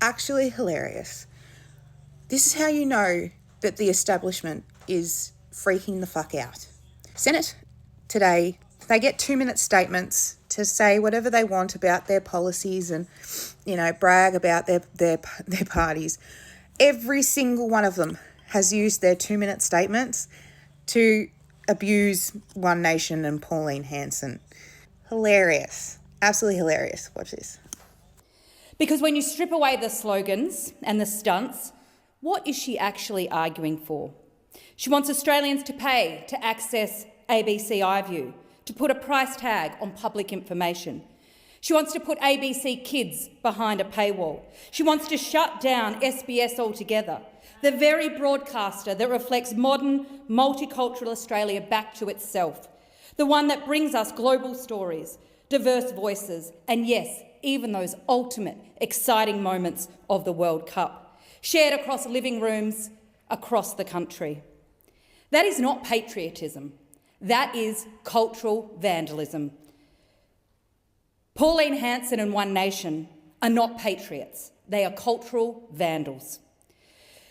actually hilarious. This is how you know that the establishment is freaking the fuck out. Senate today, they get 2-minute statements to say whatever they want about their policies and, brag about their parties. Every single one of them has used their 2-minute statements to abuse One Nation and Pauline Hanson. Hilarious. Absolutely hilarious. Watch this. Because when you strip away the slogans and the stunts, what is she actually arguing for? She wants Australians to pay to access ABC iView, to put a price tag on public information. She wants to put ABC Kids behind a paywall. She wants to shut down SBS altogether, the very broadcaster that reflects modern, multicultural Australia back to itself, the one that brings us global stories, diverse voices, and yes, even those ultimate exciting moments of the World Cup, shared across living rooms across the country. That is not patriotism. That is cultural vandalism. Pauline Hanson and One Nation are not patriots. They are cultural vandals.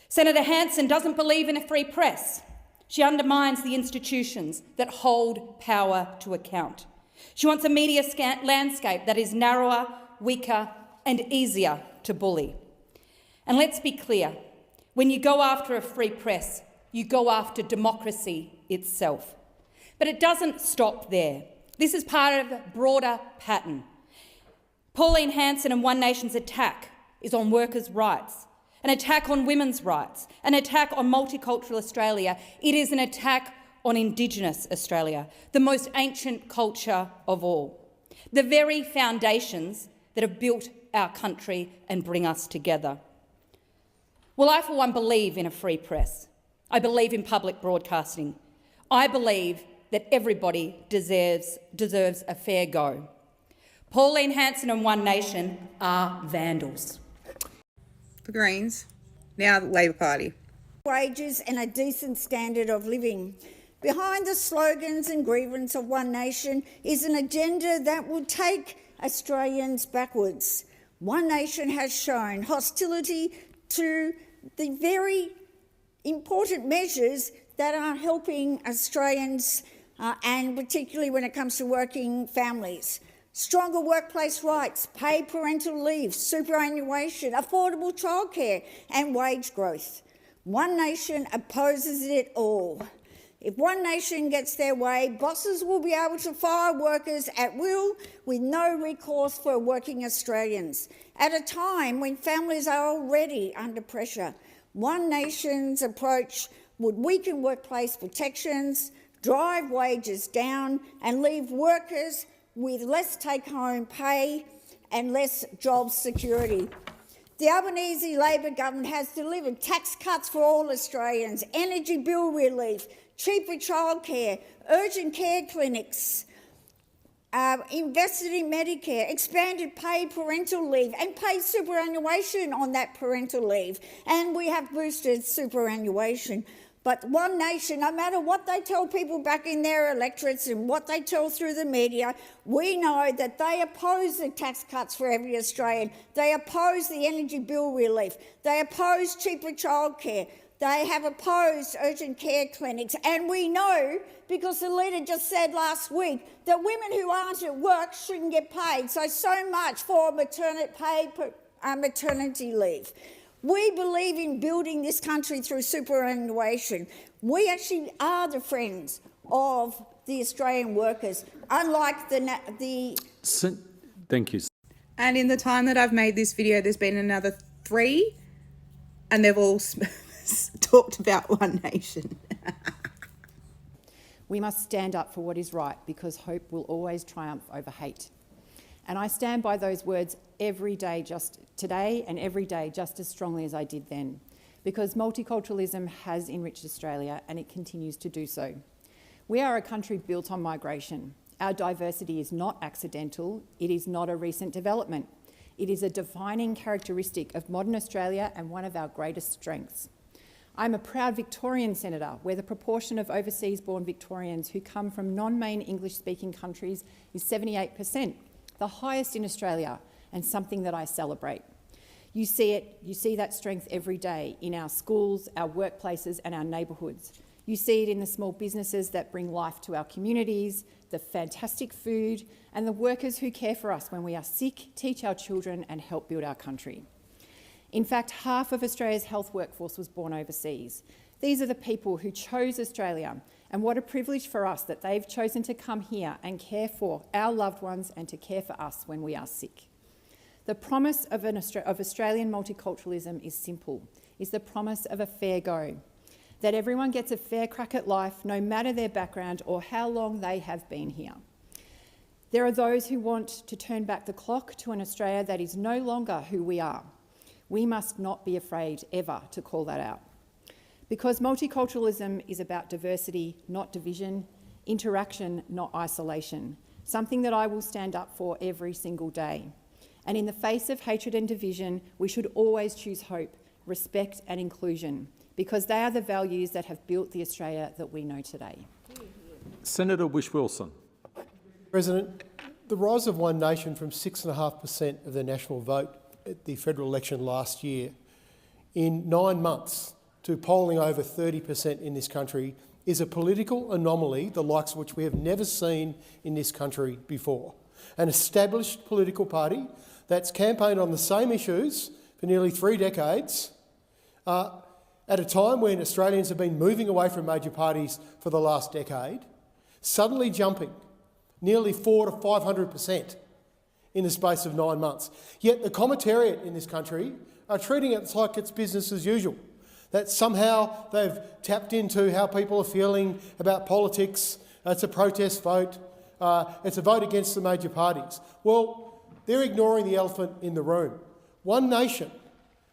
Senator Hanson doesn't believe in a free press. She undermines the institutions that hold power to account. She wants a media landscape that is narrower, weaker, and easier to bully. And let's be clear, when you go after a free press, you go after democracy itself. But it doesn't stop there. This is part of a broader pattern. Pauline Hanson and One Nation's attack is on workers' rights, an attack on women's rights, an attack on multicultural Australia. It is an attack on Indigenous Australia, the most ancient culture of all, the very foundations that have built our country and bring us together. Well, I, for one, believe in a free press. I believe in public broadcasting. I believe that everybody deserves a fair go. Pauline Hanson and One Nation are vandals. The Greens, now the Labor Party. Wages and a decent standard of living. Behind the slogans and grievance of One Nation is an agenda that will take Australians backwards. One Nation has shown hostility to the very important measures that are helping Australians and particularly when it comes to working families. Stronger workplace rights, paid parental leave, superannuation, affordable childcare and wage growth. One Nation opposes it all. If One Nation gets their way, bosses will be able to fire workers at will with no recourse for working Australians. At a time when families are already under pressure, One Nation's approach would weaken workplace protections, drive wages down and leave workers with less take-home pay and less job security. The Albanese Labor government has delivered tax cuts for all Australians, energy bill relief, cheaper childcare, urgent care clinics, invested in Medicare, expanded paid parental leave and paid superannuation on that parental leave. And we have boosted superannuation. But One Nation, no matter what they tell people back in their electorates and what they tell through the media, we know that they oppose the tax cuts for every Australian. They oppose the energy bill relief. They oppose cheaper childcare. They have opposed urgent care clinics. And we know, because the leader just said last week, that women who aren't at work shouldn't get paid. So much for maternity leave. We believe in building this country through superannuation. We actually are the friends of the Australian workers, unlike the... Thank you. And in the time that I've made this video, there's been another 3, and they've all talked about One Nation. We must stand up for what is right, because hope will always triumph over hate. And I stand by those words every day, just today and every day, just as strongly as I did then, because multiculturalism has enriched Australia and it continues to do so. We are a country built on migration. Our diversity is not accidental. It is not a recent development. It is a defining characteristic of modern Australia and one of our greatest strengths. I'm a proud Victorian senator, where the proportion of overseas-born Victorians who come from non-main English-speaking countries is 78%, the highest in Australia, and something that I celebrate. You see that strength every day in our schools, our workplaces and our neighbourhoods. You see it in the small businesses that bring life to our communities, the fantastic food and the workers who care for us when we are sick, teach our children and help build our country. In fact, half of Australia's health workforce was born overseas. These are the people who chose Australia, and what a privilege for us that they've chosen to come here and care for our loved ones and to care for us when we are sick. The promise of Australian multiculturalism is simple, is the promise of a fair go, that everyone gets a fair crack at life no matter their background or how long they have been here. There are those who want to turn back the clock to an Australia that is no longer who we are. We must not be afraid ever to call that out. Because multiculturalism is about diversity, not division, interaction, not isolation, something that I will stand up for every single day. And in the face of hatred and division, we should always choose hope, respect and inclusion, because they are the values that have built the Australia that we know today. Senator Whish-Wilson. President, the rise of One Nation from 6.5% of the national vote at the federal election last year in 9 months to polling over 30% in this country is a political anomaly the likes of which we have never seen in this country before. An established political party that's campaigned on the same issues for nearly 3 decades at a time when Australians have been moving away from major parties for the last decade, suddenly jumping nearly 400 to 500% in the space of 9 months. Yet the commentariat in this country are treating it like it's business as usual, that somehow they've tapped into how people are feeling about politics. It's a protest vote. It's a vote against the major parties. Well, they're ignoring the elephant in the room. One Nation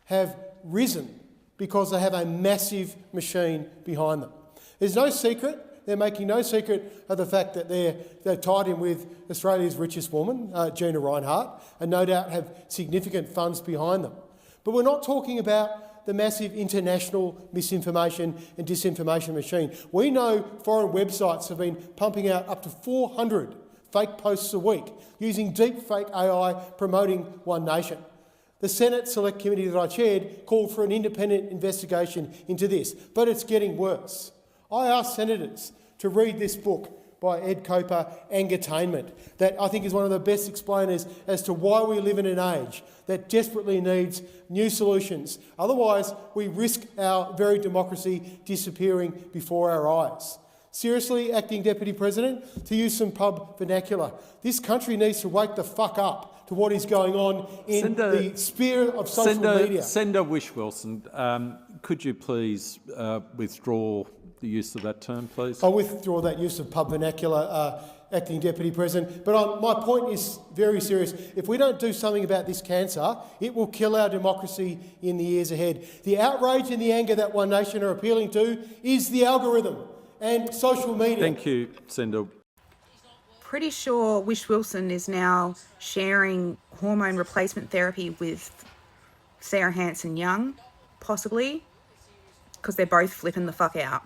have risen because they have a massive machine behind them. There's no secret. They're making no secret of the fact that they're tied in with Australia's richest woman, Gina Rinehart, and no doubt have significant funds behind them. But we're not talking about the massive international misinformation and disinformation machine. We know foreign websites have been pumping out up to 400 fake posts a week using deep fake AI promoting One Nation. The Senate Select Committee that I chaired called for an independent investigation into this, but it's getting worse. I asked senators to read this book by Ed Coper, Angatainment, that I think is one of the best explainers as to why we live in an age that desperately needs new solutions. Otherwise, we risk our very democracy disappearing before our eyes. Seriously, Acting Deputy President, to use some pub vernacular, this country needs to wake the fuck up to what is going on in the sphere of social media. Senator Whish-Wilson, could you please withdraw the use of that term, please? I'll withdraw that use of pub vernacular, Acting Deputy President. But my point is very serious. If we don't do something about this cancer, it will kill our democracy in the years ahead. The outrage and the anger that One Nation are appealing to is the algorithm and social media. Thank you, Senator. Pretty sure Whish-Wilson is now sharing hormone replacement therapy with Sarah Hanson Young, possibly, because they're both flipping the fuck out.